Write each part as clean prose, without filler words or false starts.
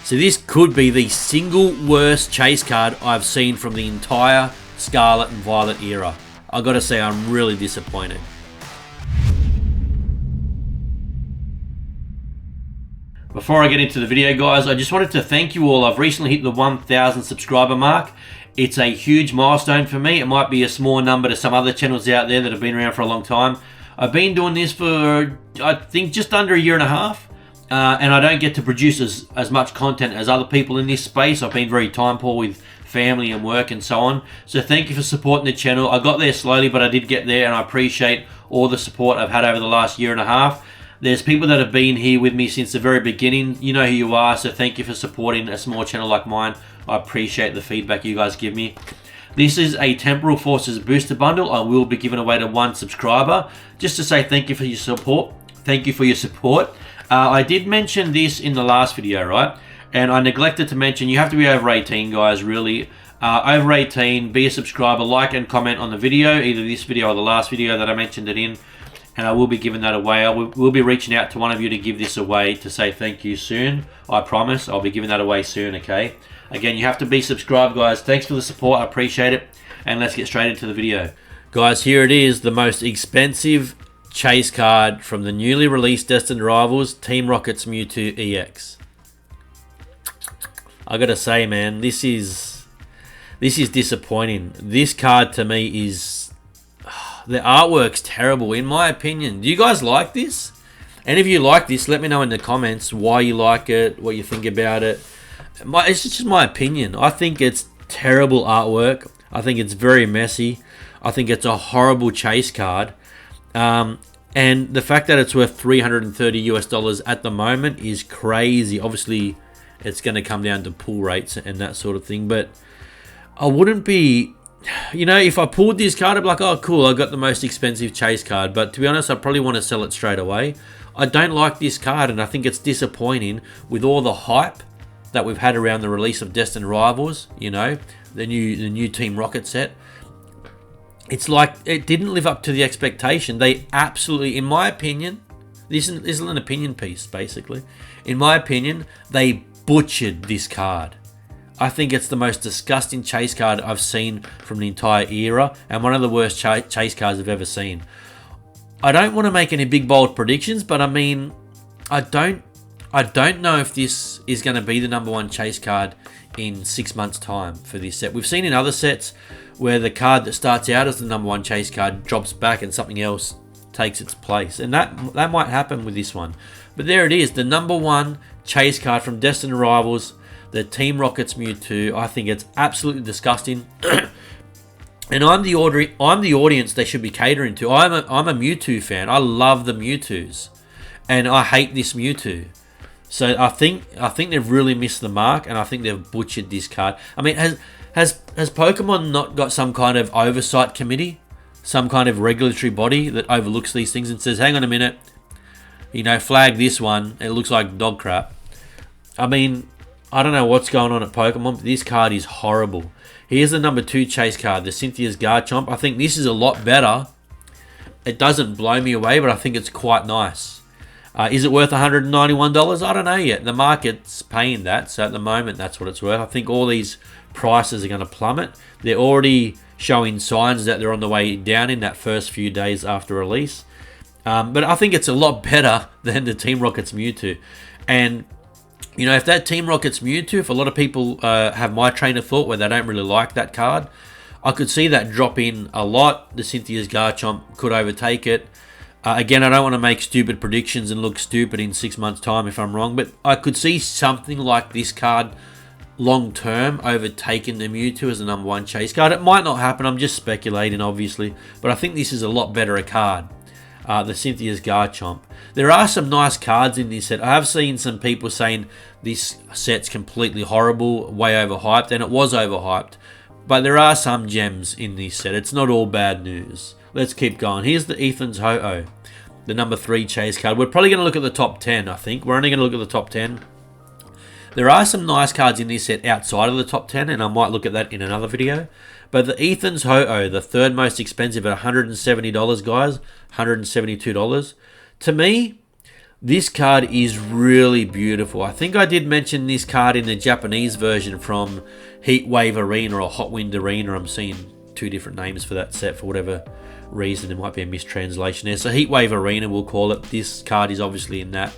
So this could be the single worst chase card I've seen from the entire Scarlet and Violet era. I gotta say, I'm really disappointed. Before I get into the video, guys, I just wanted to thank you all. I've recently hit the 1,000 subscriber mark. It's a huge milestone for me. It might be a small number to some other channels out there that have been around for a long time. I've been doing this for, I think, just under a year and a half. And I don't get to produce as much content as other people in this space. I've been very time poor with family and work and so on. So thank you for supporting the channel. I got there slowly, but I did get there, and I appreciate all the support I've had over the last year and a half. There's people that have been here with me since the very beginning. You know who you are, so thank you for supporting a small channel like mine. I appreciate the feedback you guys give me. This is a Temporal Forces booster bundle. I will be giving away to one subscriber. Just to say thank you for your support. Thank you for your support. I did mention this in the last video, right? And I neglected to mention you have to be over 18, guys, really. Over 18, be a subscriber, like and comment on the video, either this video or the last video that I mentioned it in. And I will be giving that away. I will be reaching out to one of you to give this away to say thank you soon. I promise. I'll be giving that away soon, okay? Again, you have to be subscribed, guys. Thanks for the support. I appreciate it. And let's get straight into the video. Guys, here it is. The most expensive chase card from the newly released Destined Rivals, Team Rocket's MEWTWO EX. I gotta say, man, this is disappointing. This card to me is... the artwork's terrible, in my opinion. Do you guys like this? And if you like this, let me know in the comments why you like it, what you think about it. It's just my opinion. I think it's terrible artwork. I think it's very messy. I think it's a horrible chase card. And the fact that it's worth $330 US at the moment is crazy. Obviously, it's going to come down to pull rates and that sort of thing. But I wouldn't be... You know, if I pulled this card, I'd be like, oh, cool, I got the most expensive chase card. But to be honest, I probably want to sell it straight away. I don't like this card, and I think it's disappointing with all the hype that we've had around the release of Destined Rivals, you know, the new Team Rocket set. It's like it didn't live up to the expectation. They absolutely, in my opinion, this isn't an opinion piece, basically. In my opinion, they butchered this card. I think it's the most disgusting chase card I've seen from the entire era, and one of the worst chase cards I've ever seen. I don't want to make any big bold predictions, but I mean, I don't know if this is going to be the #1 chase card in 6 months' time for this set. We've seen in other sets where the card that starts out as the #1 chase card drops back and something else takes its place, and that might happen with this one. But there it is, the #1 chase card from Destined Rivals, the Team Rocket's MEWTWO. I think it's absolutely disgusting. And I'm the audience they should be catering to. I'm a MEWTWO fan. I love the MEWTWOs. And I hate this MEWTWO. So I think they've really missed the mark, and I think they've butchered this card. I mean, has Pokemon not got some kind of oversight committee? Some kind of regulatory body that overlooks these things and says, hang on a minute, you know, flag this one. It looks like dog crap. I mean, I don't know what's going on at Pokemon, but this card is horrible. Here's the #2 chase card, the Cynthia's Garchomp. I think this is a lot better. It doesn't blow me away, but I think it's quite nice. Is it worth $191? I don't know yet. The market's paying that, so at the moment, that's what it's worth. I think all these prices are going to plummet. They're already showing signs that they're on the way down in that first few days after release. But I think it's a lot better than the Team Rocket's MEWTWO. And you know, if that Team Rocket's MEWTWO, if a lot of people have my train of thought where they don't really like that card, I could see that drop in a lot. The Cynthia's Garchomp could overtake it. Again, I don't want to make stupid predictions and look stupid in 6 months' time if I'm wrong, but I could see something like this card long-term overtaking the MEWTWO as the #1 chase card. It might not happen. I'm just speculating, obviously, but I think this is a lot better a card. The Cynthia's Garchomp. There are some nice cards in this set. I have seen some people saying this set's completely horrible, way overhyped, and it was overhyped. But there are some gems in this set. It's not all bad news. Let's keep going. Here's the Ethan's Ho-Oh, the #3 chase card. We're probably going to look at the top 10, I think. We're only going to look at the top 10. There are some nice cards in this set outside of the top 10, and I might look at that in another video. But the Ethan's Ho-Oh, the third most expensive at $170, guys, $172. To me, This card is really beautiful. I think I did mention this card in the Japanese version from Heat Wave Arena or Hot Wind Arena. I'm seeing two different names for that set for whatever reason. There might be a mistranslation there. So Heat Wave Arena, we'll call it. This card is obviously in that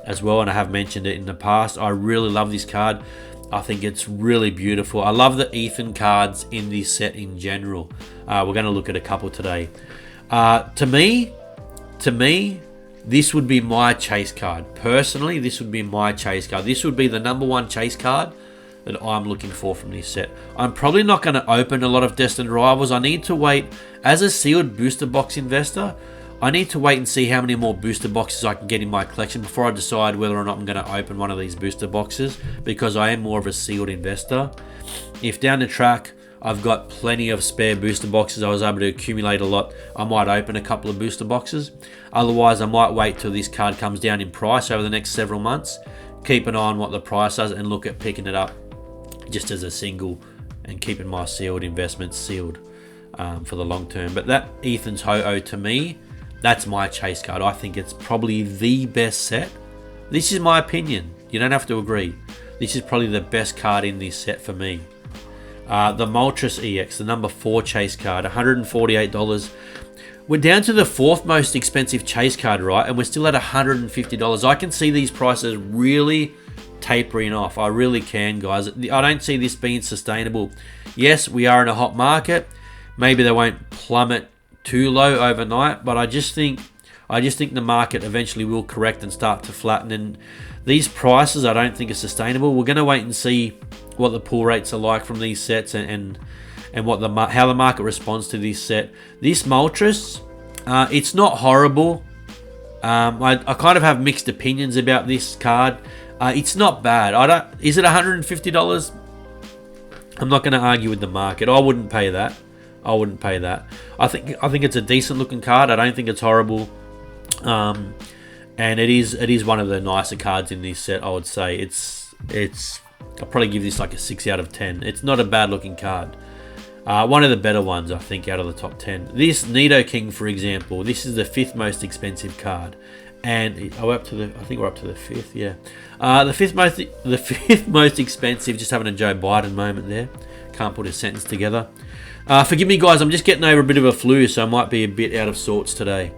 as well, and I have mentioned it in the past. I really love this card. I think it's really beautiful. I love the Ethan cards in this set in general. We're going to look at a couple today. To me, this would be my chase card. Personally, this would be my chase card. This would be the #1 chase card that I'm looking for from this set. I'm probably not going to open a lot of Destined Rivals. I need to wait. As a sealed booster box investor, I need to wait and see how many more booster boxes I can get in my collection before I decide whether or not I'm going to open one of these booster boxes, because I am more of a sealed investor. If down the track I've got plenty of spare booster boxes, I was able to accumulate a lot, I might open a couple of booster boxes. Otherwise, I might wait till this card comes down in price over the next several months, keep an eye on what the price does, and look at picking it up just as a single and keeping my sealed investments sealed for the long term. But that Ethan's Ho-Oh, to me, that's my chase card. I think it's probably the best set. This is my opinion. You don't have to agree. This is probably the best card in this set for me. The Moltres EX, the #4 chase card, $148. We're down to the 4th most expensive chase card, right? And we're still at $150. I can see these prices really tapering off. I really can, guys. I don't see this being sustainable. Yes, we are in a hot market. Maybe they won't plummet too low overnight, but I just think the market eventually will correct and start to flatten, and these prices I don't think are sustainable. We're going to wait and see what the pull rates are like from these sets and what how the market responds to this set. This Moltres, it's not horrible. I kind of have mixed opinions about this card. It's not bad. Is it $150? I'm not going to argue with the market. I wouldn't pay that. I think it's a decent looking card. I don't think it's horrible. And it is one of the nicer cards in this set, I would say. I'll probably give this like a 6 out of 10. It's not a bad looking card. One of the better ones, I think, out of the top 10. This Nidoking, for example, this is the 5th most expensive card. And I think we're up to the 5th, yeah. The fifth most expensive, just having a Joe Biden moment there. Can't put a sentence together. Forgive me, guys, I'm just getting over a bit of a flu, so I might be a bit out of sorts today.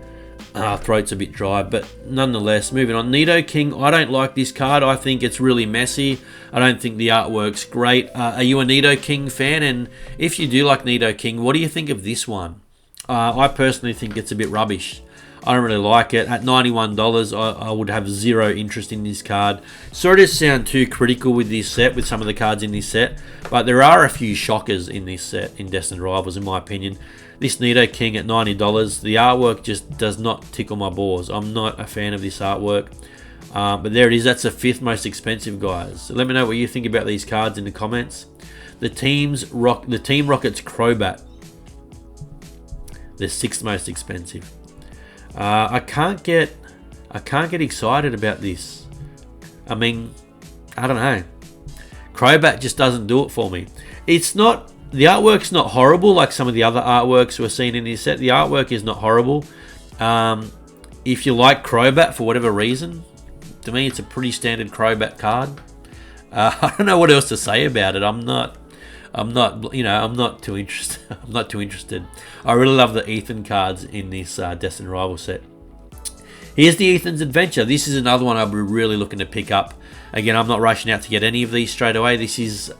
Throat's a bit dry, but nonetheless, moving on. Nidoking, I don't like this card. I think it's really messy. I don't think the artwork's great. Are you a Nidoking fan? And if you do like Nidoking, what do you think of this one? I personally think it's a bit rubbish. I don't really like it. At $91, I would have zero interest in this card. Sorry to sound too critical with this set, with some of the cards in this set, but there are a few shockers in this set, in Destined Rivals, in my opinion. This Nidoking at $90, the artwork just does not tickle my balls. I'm not a fan of this artwork. But there it is. That's the 5th most expensive, guys. So let me know what you think about these cards in the comments. The Team Rocket's Crobat, the 6th most expensive. I can't get excited about this. I mean, I don't know. Crobat just doesn't do it for me. The artwork's not horrible like some of the other artworks we're seeing in this set. The artwork is not horrible. If you like Crobat for whatever reason, to me it's a pretty standard Crobat card. I don't know what else to say about it. I'm not too interested. I'm not too interested. I really love the Ethan cards in this Destined Rival set. Here's the Ethan's Adventure. This is another one I'll be really looking to pick up. Again, I'm not rushing out to get any of these straight away. This is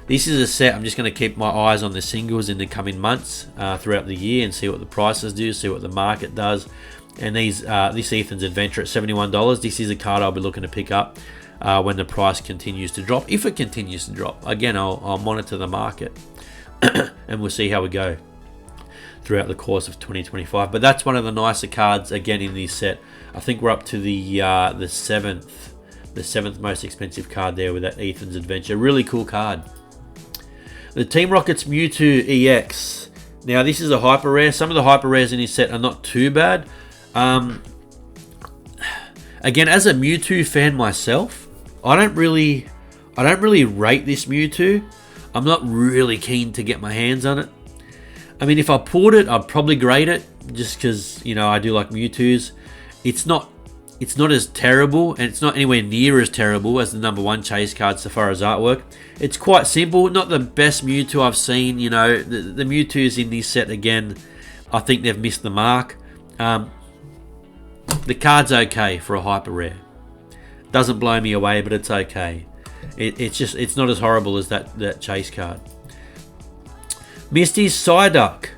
a set I'm just going to keep my eyes on the singles in the coming months throughout the year and see what the prices do, see what the market does. And this Ethan's Adventure at $71. This is a card I'll be looking to pick up when the price continues to drop. If it continues to drop, again, I'll monitor the market and we'll see how we go throughout the course of 2025. But that's one of the nicer cards again in this set. I think we're up to the 7th most expensive card there with that Ethan's Adventure. Really cool card. The Team Rocket's MEWTWO EX. Now this is a hyper rare. Some of the hyper rares in this set are not too bad. Again, as a MEWTWO fan myself, I don't really rate this MEWTWO. I'm not really keen to get my hands on it. I mean, if I pulled it, I'd probably grade it just because, I do like MEWTWOs. It's not It's not as terrible, and it's not anywhere near as terrible as the number 1 chase card so far as artwork. It's quite simple, not the best Mewtwo I've seen. You know, the Mewtwo's in this set again, I think they've missed the mark. The card's okay for a hyper rare. Doesn't blow me away, but it's okay. It's not as horrible as that chase card. Misty's Psyduck.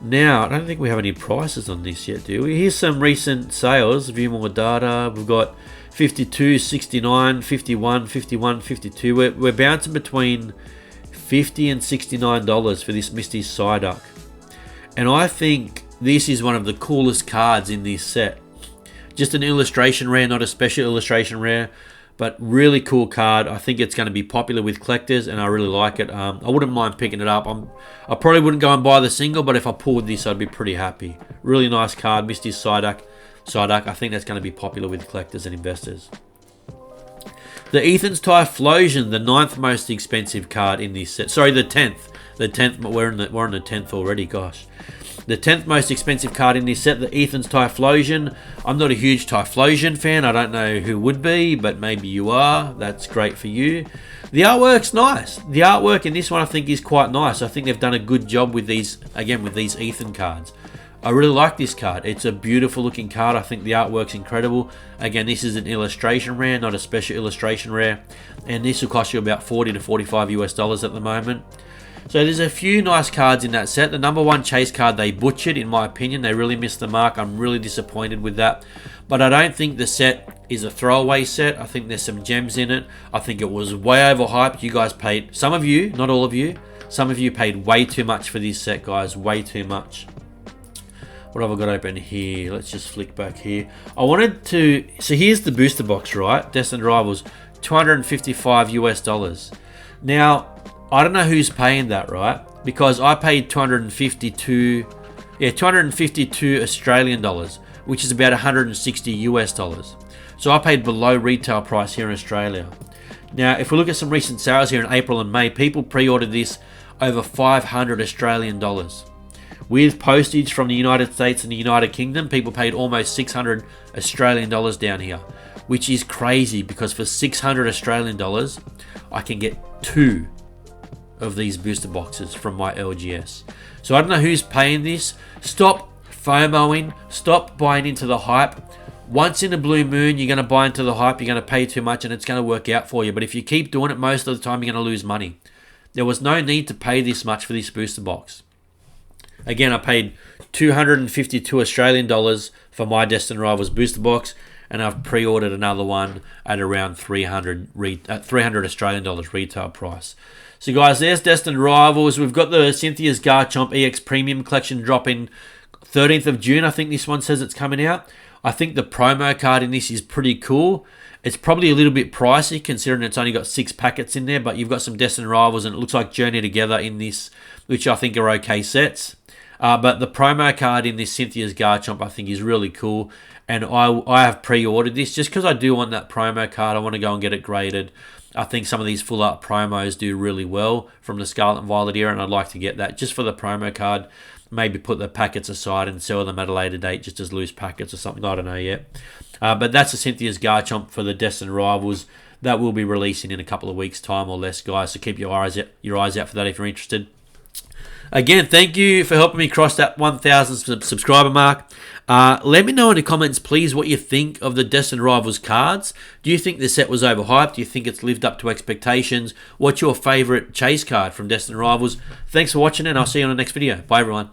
Now, I don't think we have any prices on this yet, do we? Here's some recent sales. View more data. We've got 52, 69, 51, 51, 52. We're bouncing between $50 and $69 for this Misty Psyduck. And I think this is one of the coolest cards in this set. Just an illustration rare, not a special illustration rare, but really cool card. I think it's going to be popular with collectors, and I really like it. I wouldn't mind picking it up. I probably wouldn't go and buy the single, but if I pulled this, I'd be pretty happy. Really nice card, Misty Psyduck. I think that's going to be popular with collectors and investors. The Ethan's Typhlosion, the 9th most expensive card in this set. Sorry, the 10th. The 10th. We're on the 10th already. Gosh. The 10th most expensive card in this set, the Ethan's Typhlosion. I'm not a huge Typhlosion fan. I don't know who would be, but maybe you are. That's great for you. The artwork's nice. The artwork in this one I think is quite nice. I think they've done a good job with these, again, with these Ethan cards. I really like this card. It's a beautiful looking card. I think the artwork's incredible. Again, this is an illustration rare, not a special illustration rare. And this will cost you about $40 to $45 US at the moment. So there's a few nice cards in that set. The number 1 chase card they butchered, in my opinion. They really missed the mark. I'm really disappointed with that. But I don't think the set is a throwaway set. I think there's some gems in it. I think it was way overhyped. You guys paid, some of you, not all of you, some of you paid way too much for this set, guys. Way too much. What have I got open here? Let's just flick back here. I wanted to, so here's the booster box, right? Destined Rivals, $255 US. Now, I don't know who's paying that, right? Because I paid 252 Australian dollars, which is about 160 US dollars. So I paid below retail price here in Australia. Now, if we look at some recent sales here in April and May, people pre-ordered this over 500 Australian dollars. With postage from the United States and the United Kingdom, people paid almost 600 Australian dollars down here, which is crazy because for 600 Australian dollars, I can get 2 of these booster boxes from my LGS. So I don't know who's paying this. Stop FOMOing. Stop buying into the hype. Once in a blue moon, you're going to buy into the hype. You're going to pay too much and it's going to work out for you. But if you keep doing it, most of the time you're going to lose money. There was no need to pay this much for this booster box. Again, I paid 252 Australian dollars for my Destined Rivals booster box, and I've pre-ordered another one at around 300 Australian dollars retail price. So guys, there's Destined Rivals. We've got the Cynthia's Garchomp EX Premium Collection dropping 13th of June. I think this one says it's coming out. I think the promo card in this is pretty cool. It's probably a little bit pricey considering it's only got 6 packets in there, but you've got some Destined Rivals and it looks like Journey Together in this, which I think are okay sets. But the promo card in this Cynthia's Garchomp I think is really cool. And I have pre-ordered this just because I do want that promo card. I want to go and get it graded. I think some of these full art promos do really well from the Scarlet and Violet era, and I'd like to get that just for the promo card. Maybe put the packets aside and sell them at a later date just as loose packets or something. I don't know yet. But that's the Cynthia's Garchomp for the Destined Rivals. That will be releasing in a couple of weeks' time or less, guys. So keep your eyes out for that if you're interested. Again, thank you for helping me cross that 1,000 subscriber mark. Let me know in the comments, please, what you think of the Destined Rivals cards. Do you think the set was overhyped? Do you think it's lived up to expectations? What's your favourite chase card from Destined Rivals? Thanks for watching, and I'll see you on the next video. Bye, everyone.